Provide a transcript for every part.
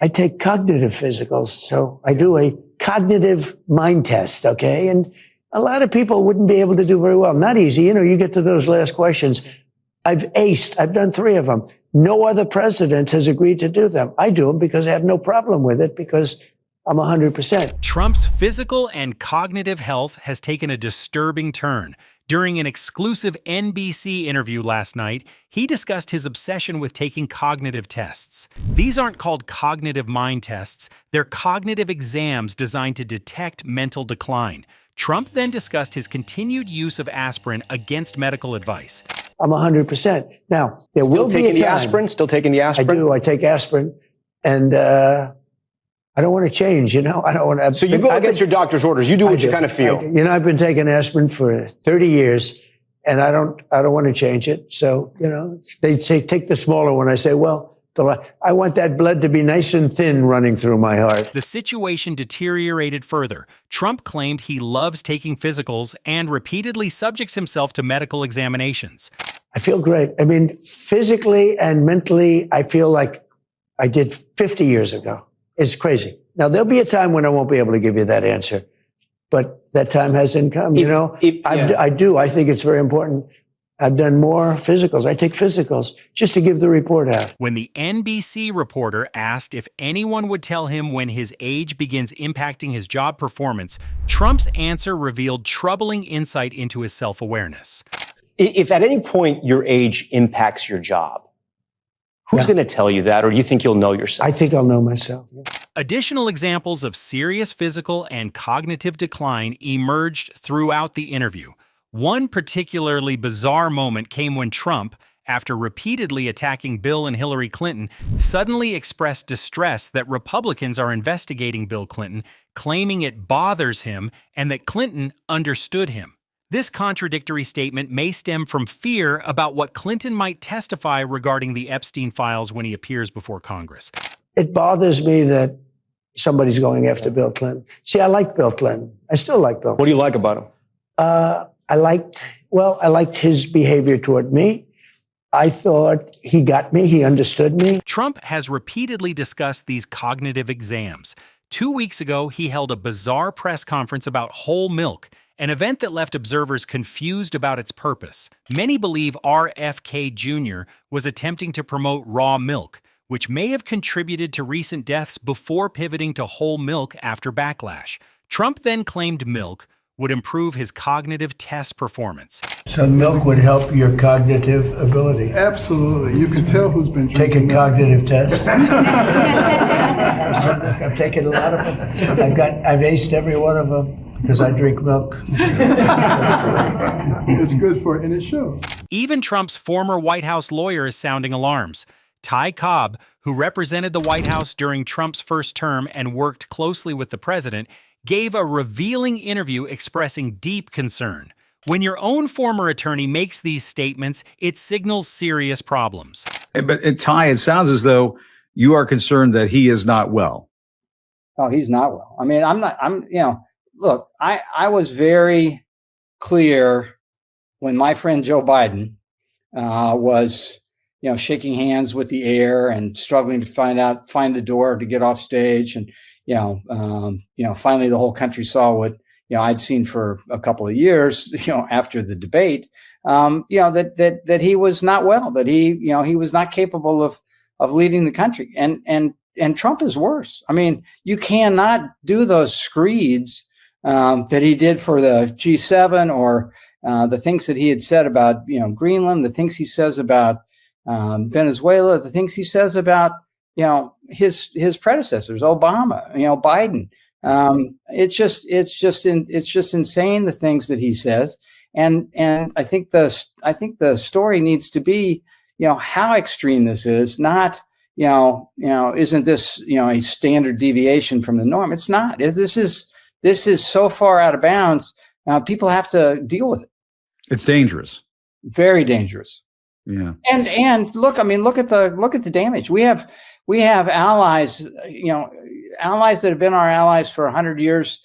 I take cognitive physicals. So I do a cognitive mind test, okay? And a lot of people wouldn't be able to do very well. Not easy. You get to those last questions. I've done 3 of them. No other president has agreed to do them. I do them because I have no problem with it because I'm 100%. Trump's physical and cognitive health has taken a disturbing turn. During an exclusive NBC interview last night, he discussed his obsession with taking cognitive tests. These aren't called cognitive mind tests. They're cognitive exams designed to detect mental decline. Trump then discussed his continued use of aspirin against medical advice. I'm 100%. Now, there Still will be a taking the time. aspirin? Still taking the aspirin? I do. I take aspirin. And I don't want to change, I don't want to. So you go against your doctor's orders. You do what you kind of feel. I've been taking aspirin for 30 years, and I don't want to change it. So, they say take the smaller one. I say, well, I want that blood to be nice and thin running through my heart. The situation deteriorated further. Trump claimed he loves taking physicals and repeatedly subjects himself to medical examinations. I feel great. I mean, physically and mentally, I feel like I did 50 years ago. It's crazy. Now, there'll be a time when I won't be able to give you that answer, but that time hasn't come, I do. I think it's very important. I've done more physicals. I take physicals just to give the report out. When the NBC reporter asked if anyone would tell him when his age begins impacting his job performance, Trump's answer revealed troubling insight into his self-awareness. If at any point your age impacts your job, who's going to tell you that, or do you think you'll know yourself? I think I'll know myself. Yeah. Additional examples of serious physical and cognitive decline emerged throughout the interview. One particularly bizarre moment came when Trump, after repeatedly attacking Bill and Hillary Clinton, suddenly expressed distress that Republicans are investigating Bill Clinton, claiming it bothers him and that Clinton understood him. This contradictory statement may stem from fear about what Clinton might testify regarding the Epstein files when he appears before Congress. It bothers me that somebody's going after Bill Clinton. See, I like Bill Clinton. I still like Bill Clinton. What do you like about him? I liked his behavior toward me. I thought he got me. He understood me. Trump has repeatedly discussed these cognitive exams. 2 weeks ago, he held a bizarre press conference about whole milk, an event that left observers confused about its purpose. Many believe RFK Jr. was attempting to promote raw milk, which may have contributed to recent deaths before pivoting to whole milk after backlash. Trump then claimed milk would improve his cognitive test performance. So milk would help your cognitive ability? Absolutely. You can tell who's been drinking. Take a cognitive test. I've taken a lot of them. I've aced every one of them because I drink milk. It's good for it, and it shows. Even Trump's former White House lawyer is sounding alarms. Ty Cobb, who represented the White House during Trump's first term and worked closely with the president, gave a revealing interview expressing deep concern. When your own former attorney makes these statements, it signals serious problems. But Ty, it sounds as though you are concerned that he is not well. Oh, he's not well. I mean, look, I was very clear when my friend Joe Biden was, shaking hands with the air and struggling to find the door to get off stage. And, finally the whole country saw what, I'd seen for a couple of years, after the debate, that he was not well, that he was not capable of leading the country. And Trump is worse. I mean, you cannot do those screeds that he did for the G7 or the things that he had said about, Greenland, the things he says about Venezuela, the things he says about, his predecessors, Obama, Biden. It's just insane, the things that he says. And I think the story needs to be, how extreme this is, not, isn't this, a standard deviation from the norm? It's not. This is so far out of bounds. People have to deal with it. It's dangerous. Very dangerous. Yeah. And look at the damage. We have allies, allies that have been our allies for 100 years,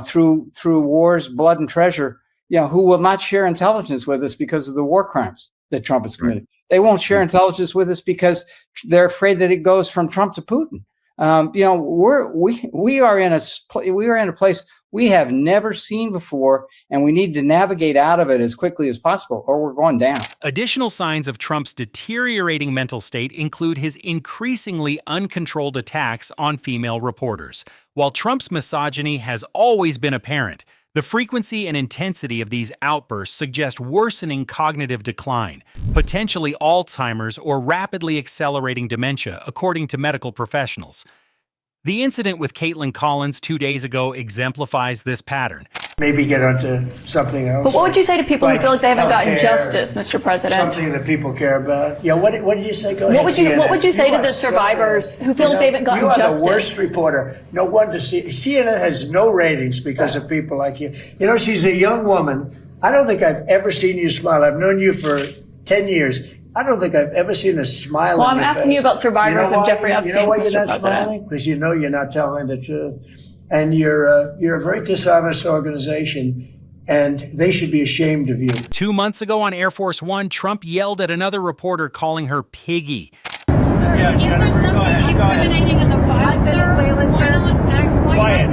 through wars, blood and treasure, who will not share intelligence with us because of the war crimes that Trump has committed. Right. They won't share intelligence with us because they're afraid that it goes from Trump to Putin. we are in a place we have never seen before, and we need to navigate out of it as quickly as possible, or we're going down. Additional signs of Trump's deteriorating mental state include his increasingly uncontrolled attacks on female reporters. While Trump's misogyny has always been apparent, the frequency and intensity of these outbursts suggest worsening cognitive decline, potentially Alzheimer's or rapidly accelerating dementia, according to medical professionals. The incident with Caitlin Collins 2 days ago exemplifies this pattern. Maybe get onto something else. But what would you say to people who feel like they haven't gotten healthcare, justice, Mr. President? Something that people care about. Yeah, what did you say? Go ahead. What would you say to are the survivors who feel like they haven't gotten justice? justice? You are the worst reporter. No wonder CNN has no ratings because of people like you. You know, she's a young woman. I don't think I've ever seen you smile. I've known you for 10 years. I don't think I've ever seen a smile Well, on I'm your asking face. you about survivors of Jeffrey You Epstein's, know why Mr. you're not President. smiling? Because you know you're not telling the truth. And you're a very dishonest organization, and they should be ashamed of you. 2 months ago on Air Force One, Trump yelled at another reporter, calling her piggy. Sir, yeah, Jennifer, is there something incriminating in the file, sir? Quiet.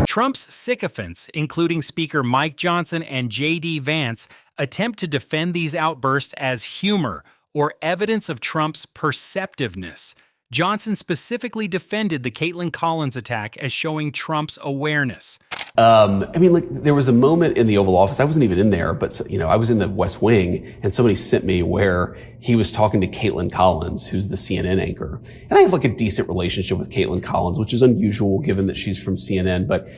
Trump's sycophants, including Speaker Mike Johnson and J.D. Vance, attempt to defend these outbursts as humor or evidence of Trump's perceptiveness. Johnson specifically defended the Caitlin Collins attack as showing Trump's awareness. There was a moment in the Oval Office, I wasn't even in there, but I was in the West Wing, and somebody sent me where he was talking to Caitlin Collins, who's the CNN anchor. And I have a decent relationship with Caitlin Collins, which is unusual given that she's from CNN. But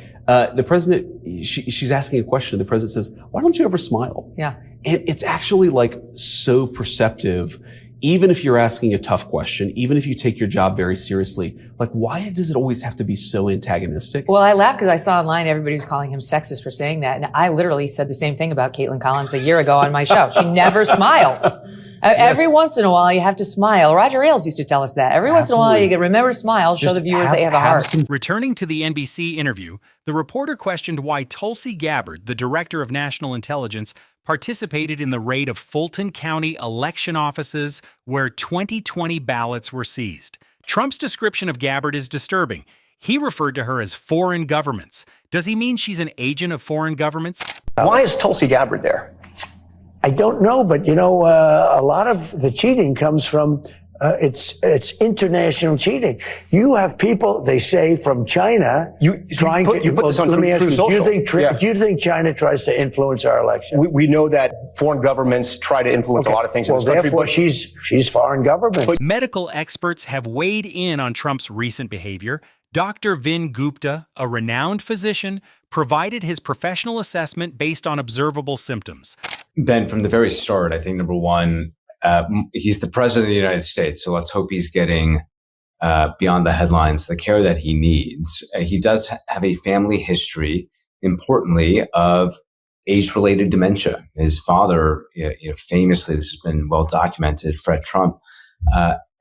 the president, she's asking a question. The president says, "Why don't you ever smile?" Yeah. And it's actually so perceptive. Even if you're asking a tough question, even if you take your job very seriously, why does it always have to be so antagonistic? Well, I laughed because I saw online everybody was calling him sexist for saying that. And I literally said the same thing about Caitlin Collins a year ago on my show. She never smiles. Every once in a while, you have to smile. Roger Ailes used to tell us that. Every once in a while, you remember to smile, show the viewers that you have a heart. Returning to the NBC interview, the reporter questioned why Tulsi Gabbard, the director of national intelligence, participated in the raid of Fulton County election offices where 2020 ballots were seized. Trump's description of Gabbard is disturbing. He referred to her as foreign governments. Does he mean she's an agent of foreign governments? Why is Tulsi Gabbard there? I don't know, but a lot of the cheating comes from it's international cheating. You have people, they say, from China trying to. You put this on let me ask Truth you, Social. do you think China tries to influence our election? We know that foreign governments try to influence a lot of things in this country. Therefore, she's foreign government. But medical experts have weighed in on Trump's recent behavior. Dr. Vin Gupta, a renowned physician, provided his professional assessment based on observable symptoms. Ben, from the very start, I think number one, he's the president of the United States, so let's hope he's getting, beyond the headlines, the care that he needs. He does have a family history, importantly, of age-related dementia. His father, famously, this has been well documented, Fred Trump,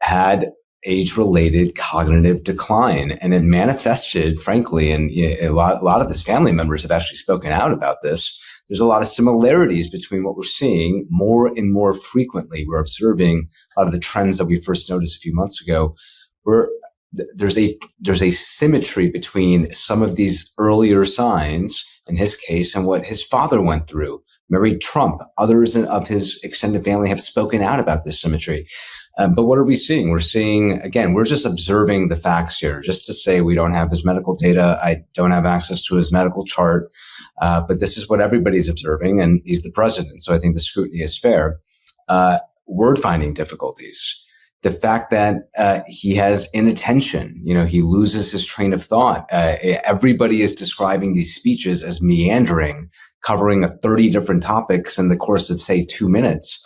had age-related cognitive decline, and it manifested, frankly, and a lot of his family members have actually spoken out about this. There's a lot of similarities between what we're seeing more and more frequently. We're observing a lot of the trends that we first noticed a few months ago, where there's a symmetry between some of these earlier signs, in his case, and what his father went through. Married Trump, others of his extended family have spoken out about this symmetry. But what are we seeing? We're seeing, again, we're just observing the facts here. Just to say we don't have his medical data, I don't have access to his medical chart, but this is what everybody's observing, and he's the president, so I think the scrutiny is fair. Word finding difficulties. The fact that he has inattention, he loses his train of thought. Everybody is describing these speeches as meandering, covering 30 different topics in the course of, say, 2 minutes.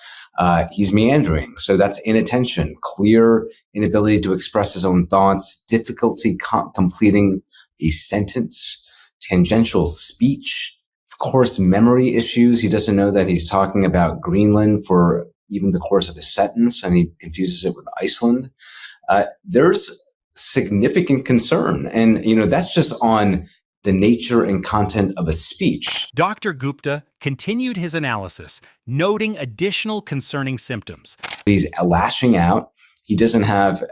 He's meandering. So that's inattention, clear inability to express his own thoughts, difficulty completing a sentence, tangential speech, of course, memory issues. He doesn't know that he's talking about Greenland for even the course of a sentence, and he confuses it with Iceland. There's significant concern. And, that's just on the nature and content of a speech. Dr. Gupta continued his analysis, noting additional concerning symptoms. He's lashing out. He doesn't have,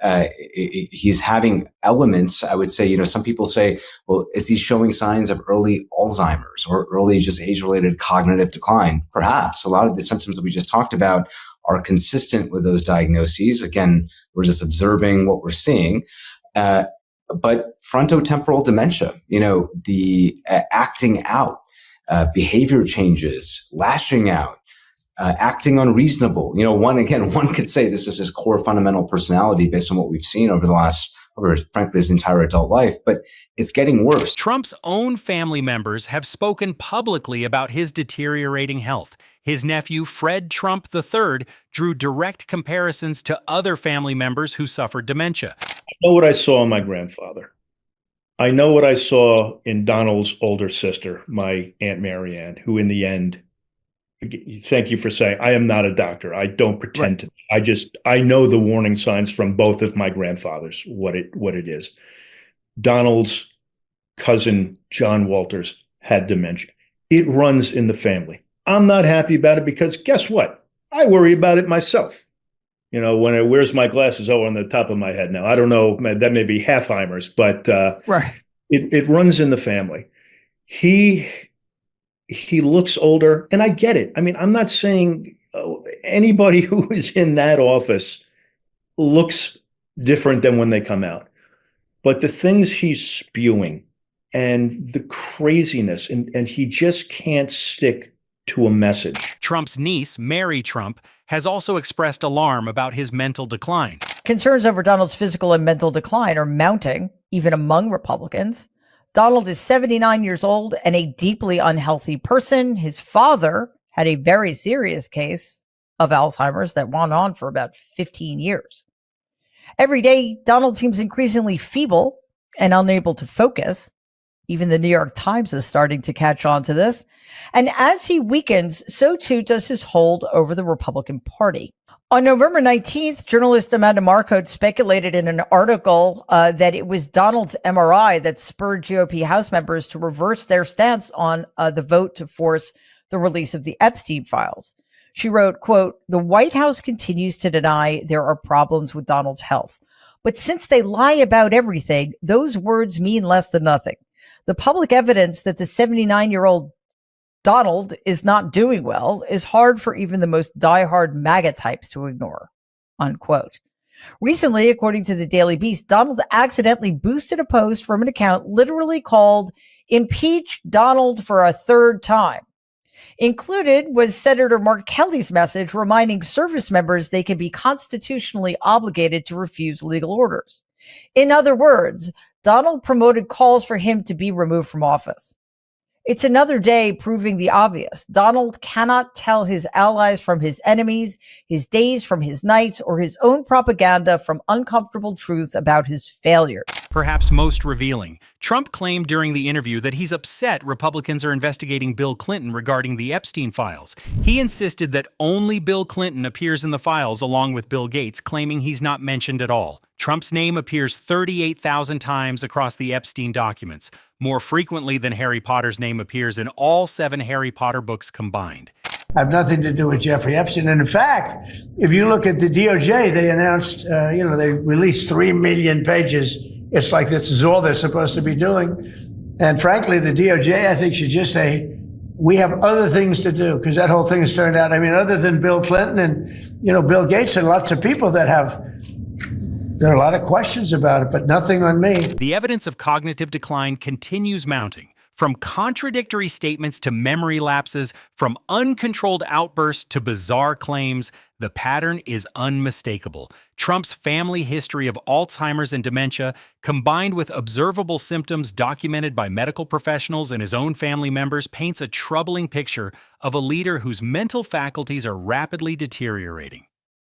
he's having elements. I would say, some people say, well, is he showing signs of early Alzheimer's or early just age-related cognitive decline? Perhaps. A lot of the symptoms that we just talked about are consistent with those diagnoses. Again, we're just observing what we're seeing. But frontotemporal dementia, the acting out, behavior changes, lashing out, acting unreasonable. One could say this is his core fundamental personality based on what we've seen over frankly, his entire adult life, but it's getting worse. Trump's own family members have spoken publicly about his deteriorating health. His nephew, Fred Trump III, drew direct comparisons to other family members who suffered dementia. I know what I saw in my grandfather. I know what I saw in Donald's older sister, my Aunt Marianne, who in the end, thank you for saying, I am not a doctor. I don't pretend to. I know the warning signs from both of my grandfathers, what it is. Donald's cousin, John Walters, had dementia. It runs in the family. I'm not happy about it because guess what? I worry about it myself. Where's my glasses? Oh, on the top of my head now. I don't know. That may be Halfheimer's, but it runs in the family. He looks older, and I get it. I mean, I'm not saying anybody who is in that office looks different than when they come out. But the things he's spewing and the craziness, and he just can't stick to a message. Trump's niece, Mary Trump, has also expressed alarm about his mental decline. Concerns over Donald's physical and mental decline are mounting, even among Republicans. Donald is 79 years old and a deeply unhealthy person. His father had a very serious case of Alzheimer's that went on for about 15 years. Every day, Donald seems increasingly feeble and unable to focus. Even the New York Times is starting to catch on to this. And as he weakens, so too does his hold over the Republican Party. On November 19th, journalist Amanda Marcotte speculated in an article that it was Donald's MRI that spurred GOP House members to reverse their stance on the vote to force the release of the Epstein files. She wrote, quote, "The White House continues to deny there are problems with Donald's health. But since they lie about everything, those words mean less than nothing. The public evidence that the 79-year-old Donald is not doing well is hard for even the most diehard MAGA types to ignore," unquote. Recently, according to the Daily Beast, Donald accidentally boosted a post from an account literally called "Impeach Donald for a Third Time." Included was Senator Mark Kelly's message reminding service members they can be constitutionally obligated to refuse legal orders. In other words, Donald promoted calls for him to be removed from office. It's another day proving the obvious. Donald cannot tell his allies from his enemies, his days from his nights, or his own propaganda from uncomfortable truths about his failures. Perhaps most revealing, Trump claimed during the interview that he's upset Republicans are investigating Bill Clinton regarding the Epstein files. He insisted that only Bill Clinton appears in the files along with Bill Gates, claiming he's not mentioned at all. Trump's name appears 38,000 times across the Epstein documents, more frequently than Harry Potter's name appears in all 7 Harry Potter books combined. Have nothing to do with Jeffrey Epstein. And in fact, if you look at the DOJ, they announced, they released 3 million pages. It's like this is all they're supposed to be doing. And frankly, the DOJ, I think, should just say, we have other things to do, because that whole thing has turned out, other than Bill Clinton and, Bill Gates and lots of people that there are a lot of questions about it, but nothing on me. The evidence of cognitive decline continues mounting. From contradictory statements to memory lapses, from uncontrolled outbursts to bizarre claims, the pattern is unmistakable. Trump's family history of Alzheimer's and dementia, combined with observable symptoms documented by medical professionals and his own family members, paints a troubling picture of a leader whose mental faculties are rapidly deteriorating.